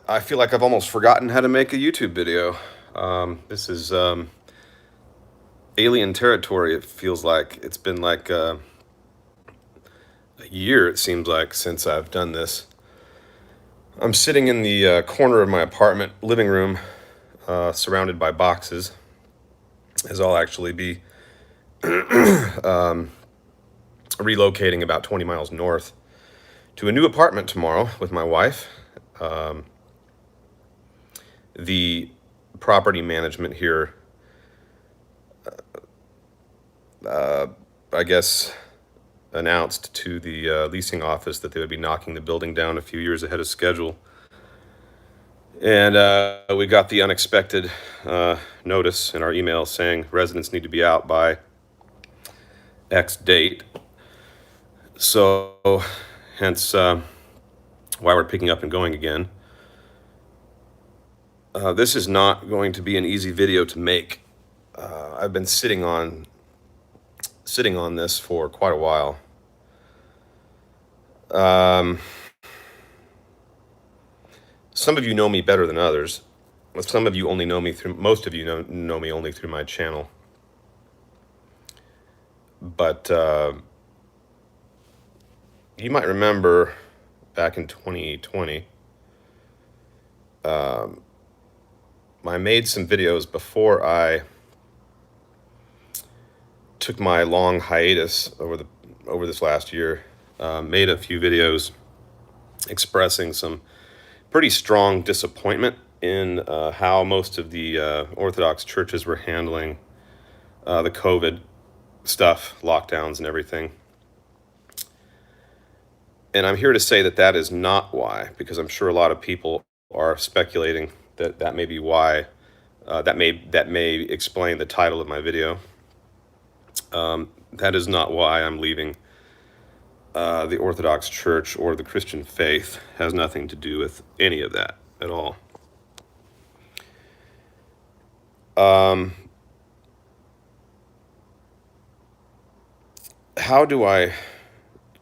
I feel like I've almost forgotten how to make a YouTube video. This is alien territory. It feels like it's been like a year, it seems like, since I've done this. I'm sitting in the corner of my apartment living room, surrounded by boxes, as I'll actually be relocating about 20 miles north to a new apartment tomorrow with my wife. The property management here, I guess, announced to the leasing office that they would be knocking the building down a few years ahead of schedule. And we got the unexpected notice in our email saying residents need to be out by X date. So, hence why we're picking up and going again. This is not going to be an easy video to make. I've been sitting on this for quite a while. Some of you know me better than others. Some of you only know me through, most of you know me only through my channel. But you might remember back in 2020, I made some videos before I took my long hiatus over this last year. Made a few videos expressing some pretty strong disappointment in how most of the Orthodox churches were handling the COVID stuff, lockdowns and everything. And I'm here to say that that is not why, because I'm sure a lot of people are speculating that that may be why. That may explain the title of my video. That is not why I'm leaving the Orthodox Church or the Christian faith. It has nothing to do with any of that at all. How do I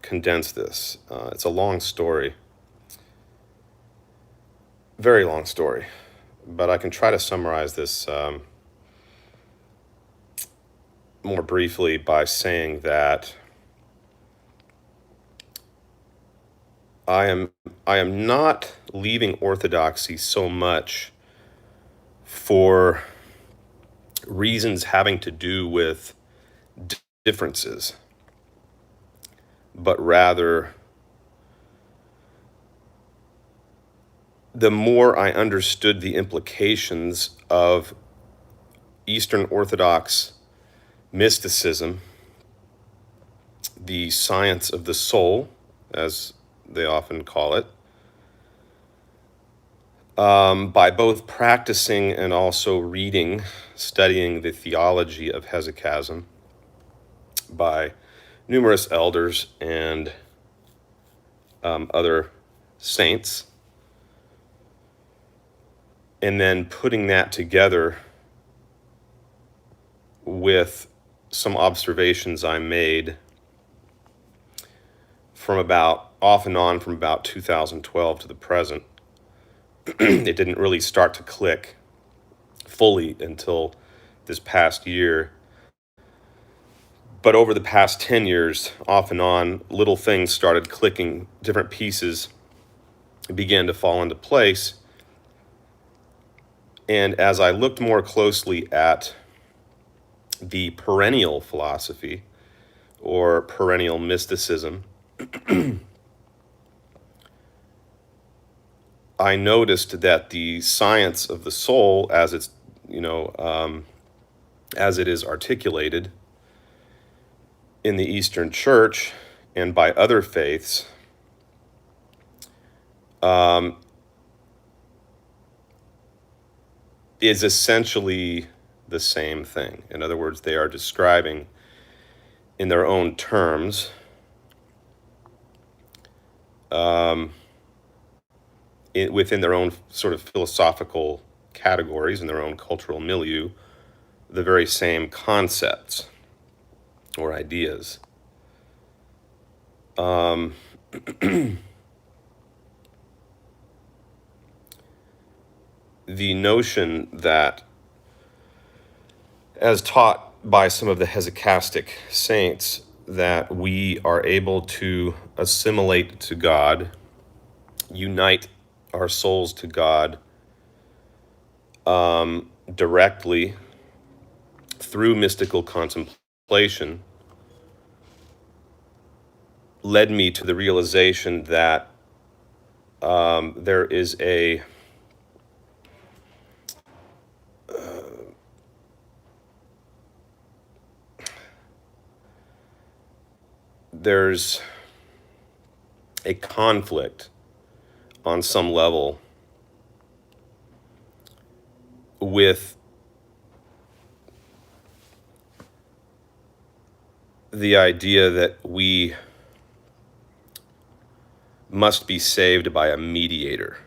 condense this? It's a long story. Very long story. But I can try to summarize this more briefly by saying that I am not leaving Orthodoxy so much for reasons having to do with differences, but rather the more I understood the implications of Eastern Orthodox mysticism, the science of the soul, as they often call it, by both practicing and also studying the theology of hesychasm by numerous elders and other saints, and then putting that together with some observations I made from off and on from about 2012 to the present. It didn't really start to click fully until this past year. But over the past 10 years, off and on, little things started clicking, different pieces began to fall into place. And as I looked more closely at the perennial philosophy or perennial mysticism, I noticed that the science of the soul, as it's, as it is articulated in the Eastern Church and by other faiths, is essentially the same thing. In other words, they are describing in their own terms within their own sort of philosophical categories, in their own cultural milieu, the very same concepts or ideas. the notion that, as taught by some of the hesychastic saints, that we are able to assimilate to God, unite our souls to God directly through mystical contemplation, led me to the realization that there is there's a conflict on some level with the idea that we must be saved by a mediator.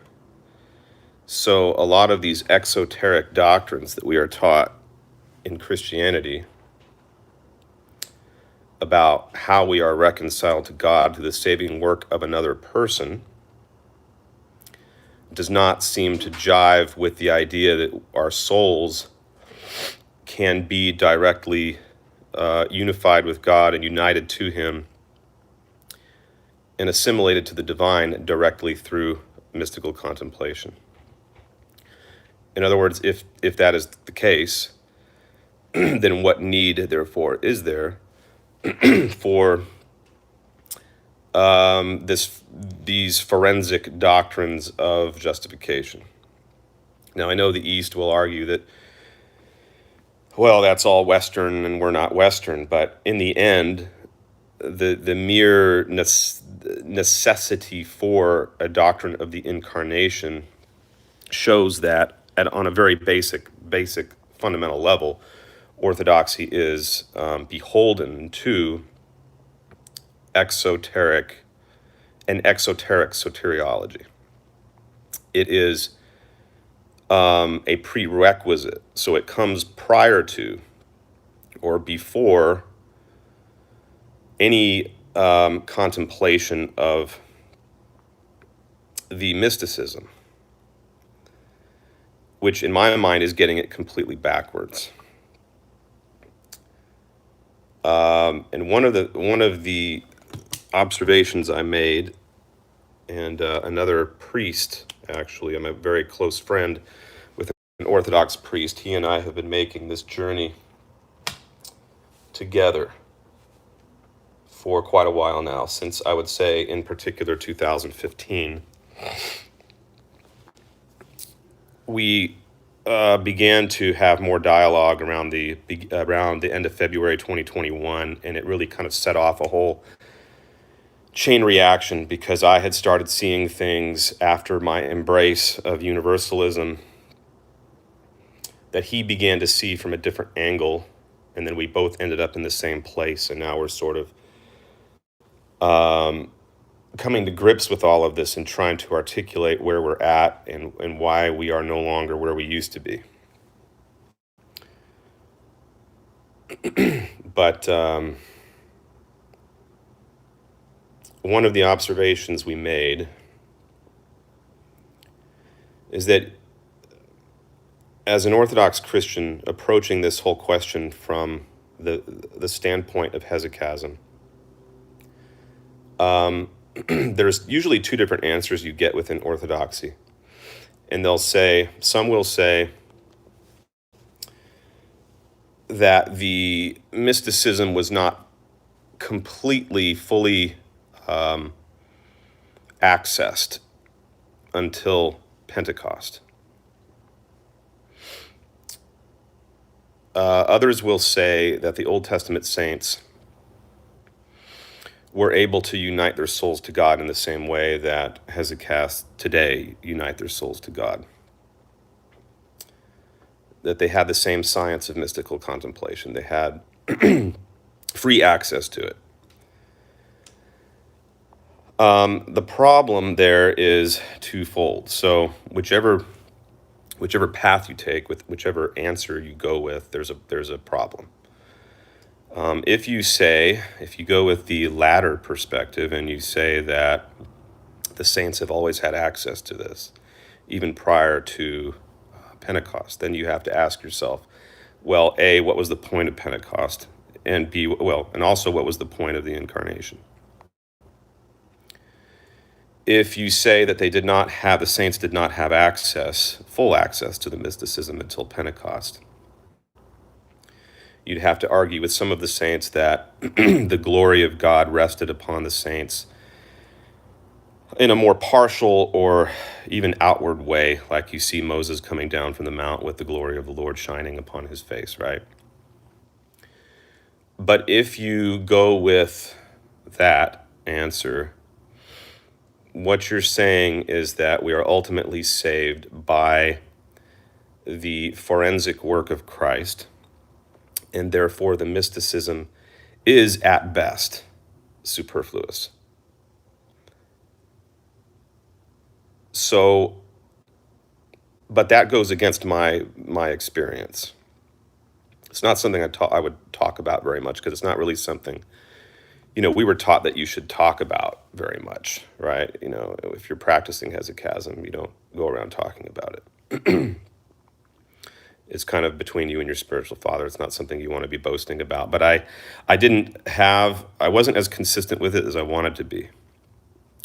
So a lot of these exoteric doctrines that we are taught in Christianity about how we are reconciled to God through the saving work of another person does not seem to jive with the idea that our souls can be directly unified with God and united to Him and assimilated to the divine directly through mystical contemplation. In other words, if that is the case, then what need, therefore, is there for these forensic doctrines of justification? Now, I know the East will argue that, well, that's all Western and we're not Western, but in the end, the mere necessity for a doctrine of the incarnation shows that on a very basic fundamental level, Orthodoxy is beholden to exoteric soteriology. It is a prerequisite, so it comes prior to or before any contemplation of the mysticism, which in my mind is getting it completely backwards. And one of the observations I made, and another priest, actually, I'm a very close friend with an Orthodox priest. He and I have been making this journey together for quite a while now, since I would say in particular 2015. We began to have more dialogue around the end of February 2021, and it really kind of set off a whole chain reaction, because I had started seeing things after my embrace of universalism that he began to see from a different angle, and then we both ended up in the same place, and now we're sort of coming to grips with all of this and trying to articulate where we're at and why we are no longer where we used to be. But one of the observations we made is that as an Orthodox Christian approaching this whole question from the standpoint of hesychasm, there's usually two different answers you get within Orthodoxy. And some will say that the mysticism was not completely, fully accessed until Pentecost. Others will say that the Old Testament saints were able to unite their souls to God in the same way that hesychasts today unite their souls to God. That they had the same science of mystical contemplation. They had free access to it. The problem there is twofold. So whichever path you take, with whichever answer you go with, there's a problem. If you go with the latter perspective and you say that the saints have always had access to this, even prior to Pentecost, then you have to ask yourself, well, A, what was the point of Pentecost? And B, well, and also what was the point of the incarnation? If you say that the saints did not have full access to the mysticism until Pentecost, you'd have to argue with some of the saints that the glory of God rested upon the saints in a more partial or even outward way, like you see Moses coming down from the mount with the glory of the Lord shining upon his face, right? But if you go with that answer, what you're saying is that we are ultimately saved by the forensic work of Christ, and therefore the mysticism is at best superfluous. So, but that goes against my experience. It's not something I would talk about very much, because it's not really something, we were taught that you should talk about very much, right? If you're practicing hesychasm, you don't go around talking about it. It's kind of between you and your spiritual father. It's not something you want to be boasting about. But I wasn't as consistent with it as I wanted to be.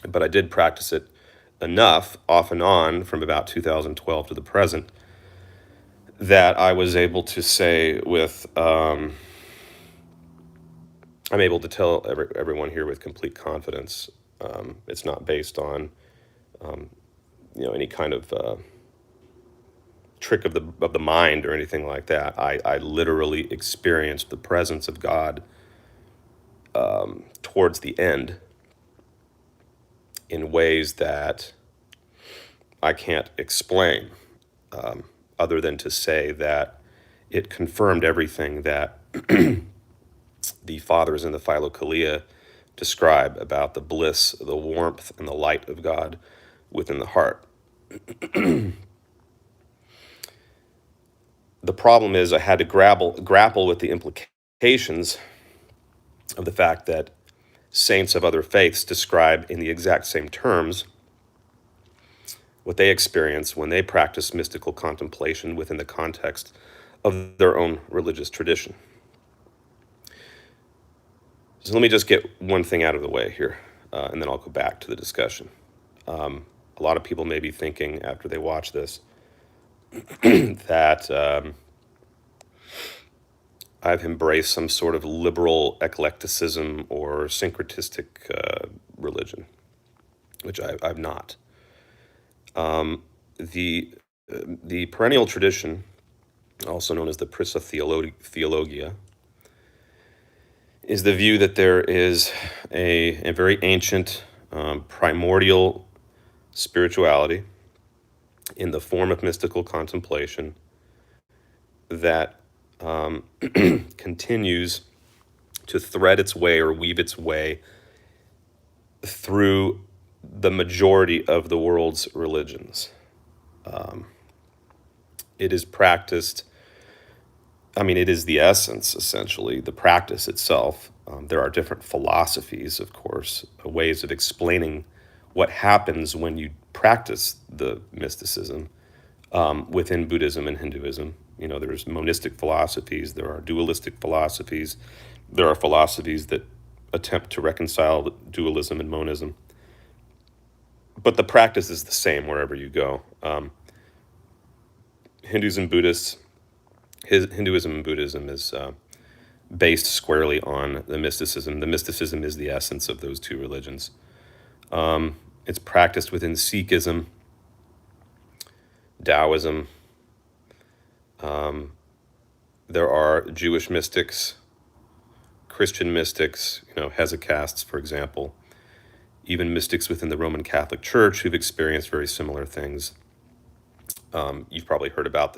But I did practice it enough, off and on, from about 2012 to the present, that I was able to say I'm able to tell everyone here with complete confidence. It's not based on, any kind of trick of the mind or anything like that. I literally experienced the presence of God towards the end in ways that I can't explain, other than to say that it confirmed everything that the fathers in the Philokalia describe about the bliss, the warmth, and the light of God within the heart. The problem is I had to grapple with the implications of the fact that saints of other faiths describe in the exact same terms what they experience when they practice mystical contemplation within the context of their own religious tradition. So let me just get one thing out of the way here, and then I'll go back to the discussion. A lot of people may be thinking after they watch this that I've embraced some sort of liberal eclecticism or syncretistic religion, which I've not. The perennial tradition, also known as the Prissa Theologia, is the view that there is a very ancient, primordial spirituality in the form of mystical contemplation that continues to thread its way or weave its way through the majority of the world's religions. It is practiced, it is the essence, essentially, the practice itself. There are different philosophies, of course, ways of explaining what happens when you practice the mysticism within Buddhism and Hinduism. There's monistic philosophies, there are dualistic philosophies, there are philosophies that attempt to reconcile dualism and monism. But the practice is the same wherever you go. Hinduism and Buddhism is based squarely on the mysticism. The mysticism is the essence of those two religions. It's practiced within Sikhism, Taoism. There are Jewish mystics, Christian mystics, hesychasts, for example, even mystics within the Roman Catholic Church who've experienced very similar things. You've probably heard about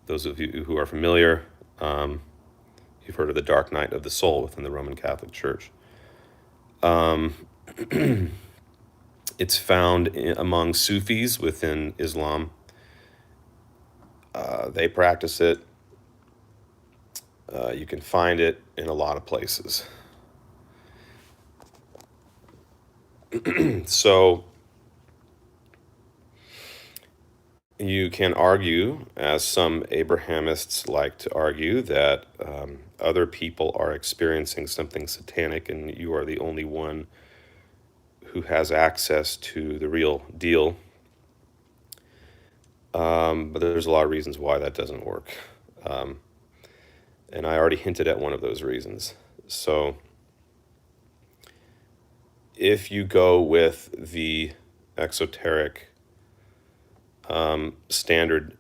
those of you who are familiar, you've heard of the dark night of the soul within the Roman Catholic Church. It's found among Sufis within Islam. They practice it. You can find it in a lot of places. So You can argue, as some Abrahamists like to argue, that other people are experiencing something satanic and you are the only one who has access to the real deal. But there's a lot of reasons why that doesn't work. Um, and I already hinted at one of those reasons. So if you go with the exoteric standard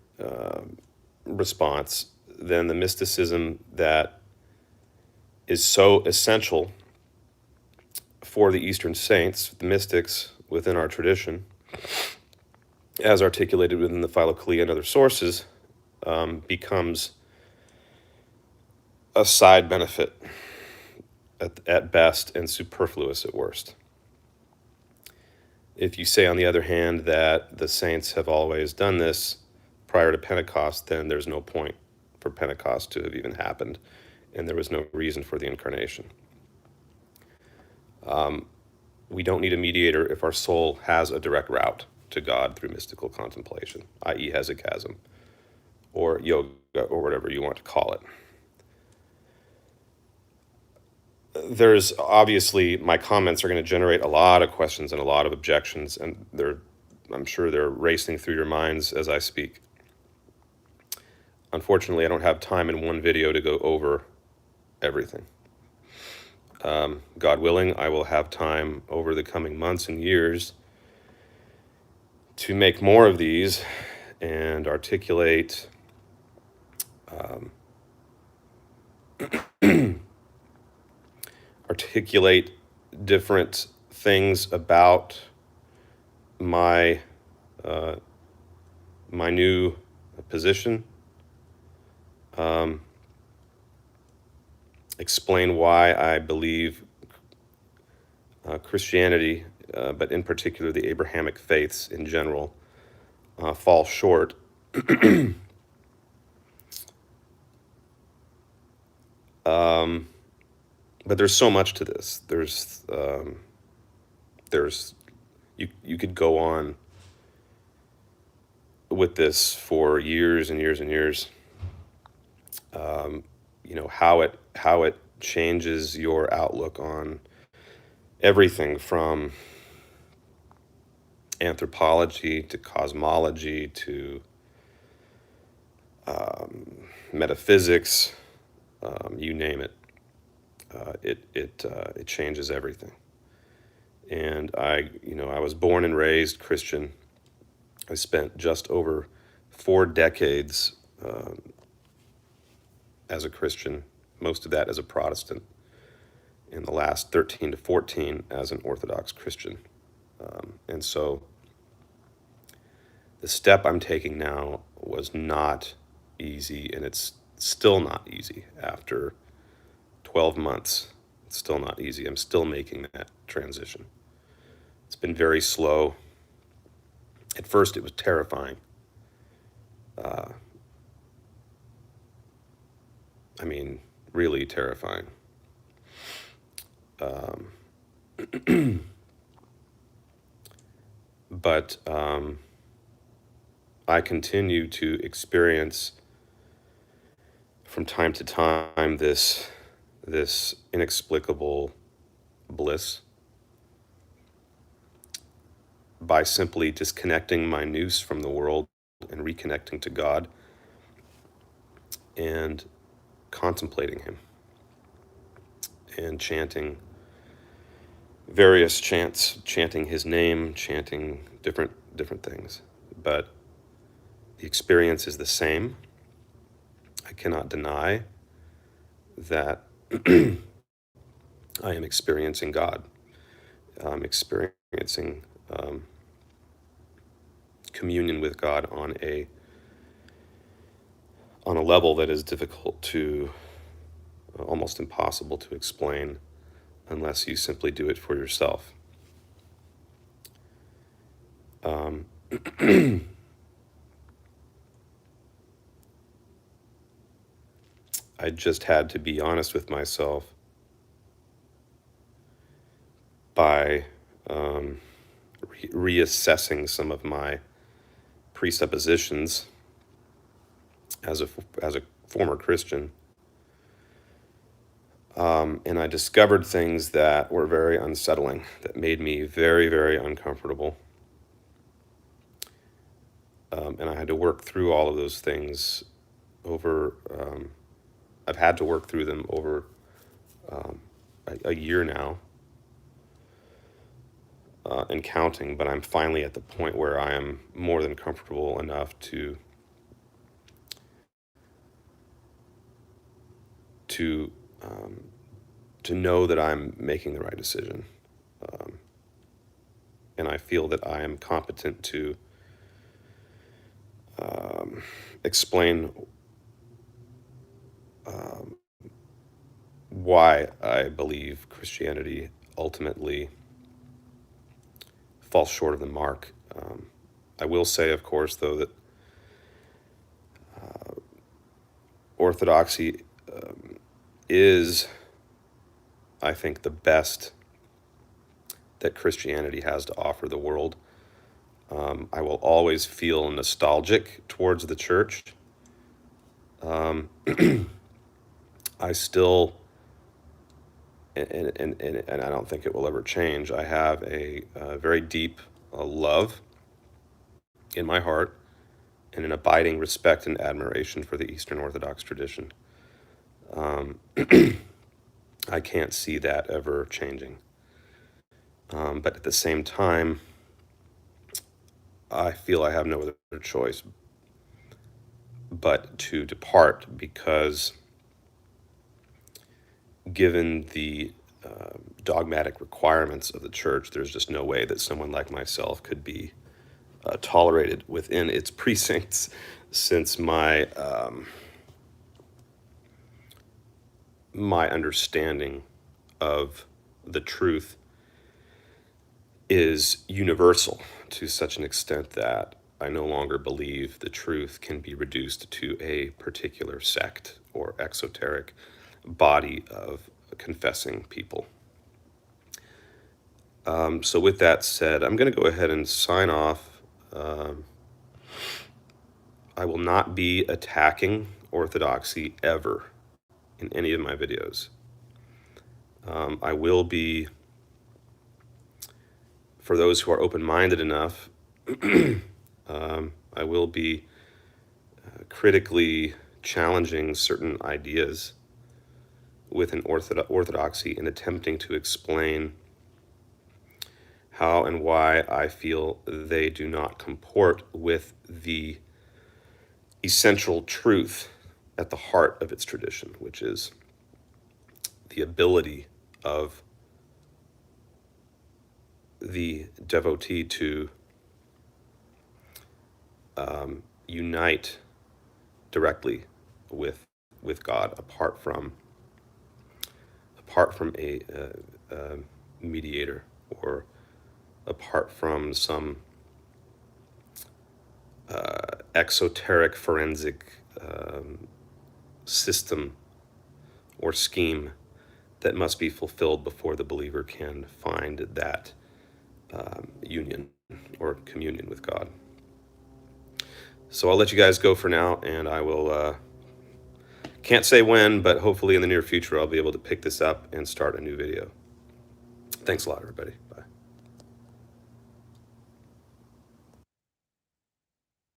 response, then the mysticism that is so essential for the Eastern saints, the mystics within our tradition, as articulated within the Philokalia and other sources, becomes a side benefit at best and superfluous at worst. If you say, on the other hand, that the saints have always done this prior to Pentecost, then there's no point for Pentecost to have even happened, and there was no reason for the incarnation. We don't need a mediator if our soul has a direct route to God through mystical contemplation, i.e., hesychasm, or yoga, or whatever you want to call it. There's obviously, my comments are going to generate a lot of questions and a lot of objections, and I'm sure they're racing through your minds as I speak. Unfortunately, I don't have time in one video to go over everything. God willing, I will have time over the coming months and years to make more of these and articulate different things about my my new position, explain why I believe Christianity, but in particular the Abrahamic faiths in general, fall short. But there's so much to this. You could go on with this for years and years and years. How it changes your outlook on everything from anthropology to cosmology to metaphysics, you name it. It changes everything. And I was born and raised Christian. I spent just over 4 decades as a Christian, most of that as a Protestant, in the last 13 to 14 as an Orthodox Christian. And so the step I'm taking now was not easy, and it's still not easy after 12 months. It's still not easy. I'm still making that transition. It's been very slow. At first, it was terrifying. Really terrifying. But I continue to experience from time to time this inexplicable bliss by simply disconnecting my nous from the world and reconnecting to God and contemplating Him and chanting various chants, chanting His name, chanting different things. But the experience is the same. I cannot deny that I am experiencing God. I'm experiencing communion with God on a level that is difficult to, almost impossible to explain unless you simply do it for yourself. I just had to be honest with myself by reassessing some of my presuppositions as a former Christian, and I discovered things that were very unsettling, that made me very, very uncomfortable. And I had to work through all of those things over. I've had to work through them over a year now, and counting. But I'm finally at the point where I am more than comfortable enough to to know that I'm making the right decision, and I feel that I am competent to explain why I believe Christianity ultimately falls short of the mark. I will say, of course, though, that Orthodoxy is, I think, the best that Christianity has to offer the world. I will always feel nostalgic towards the church. I still, and I don't think it will ever change, I have a very deep love in my heart and an abiding respect and admiration for the Eastern Orthodox tradition. I can't see that ever changing. But at the same time, I feel I have no other choice but to depart, because given the dogmatic requirements of the church, there's just no way that someone like myself could be tolerated within its precincts, since my understanding of the truth is universal to such an extent that I no longer believe the truth can be reduced to a particular sect or exoteric body of confessing people. So with that said, I'm going to go ahead and sign off. I will not be attacking Orthodoxy ever in any of my videos. I will be, for those who are open-minded enough, I will be critically challenging certain ideas within Orthodoxy and attempting to explain how and why I feel they do not comport with the essential truth at the heart of its tradition, which is the ability of the devotee to unite directly with God, apart from a mediator, or apart from some exoteric forensic system or scheme that must be fulfilled before the believer can find that union or communion with God. So I'll let you guys go for now, and I will, can't say when, but hopefully in the near future I'll be able to pick this up and start a new video. Thanks a lot, everybody. Bye.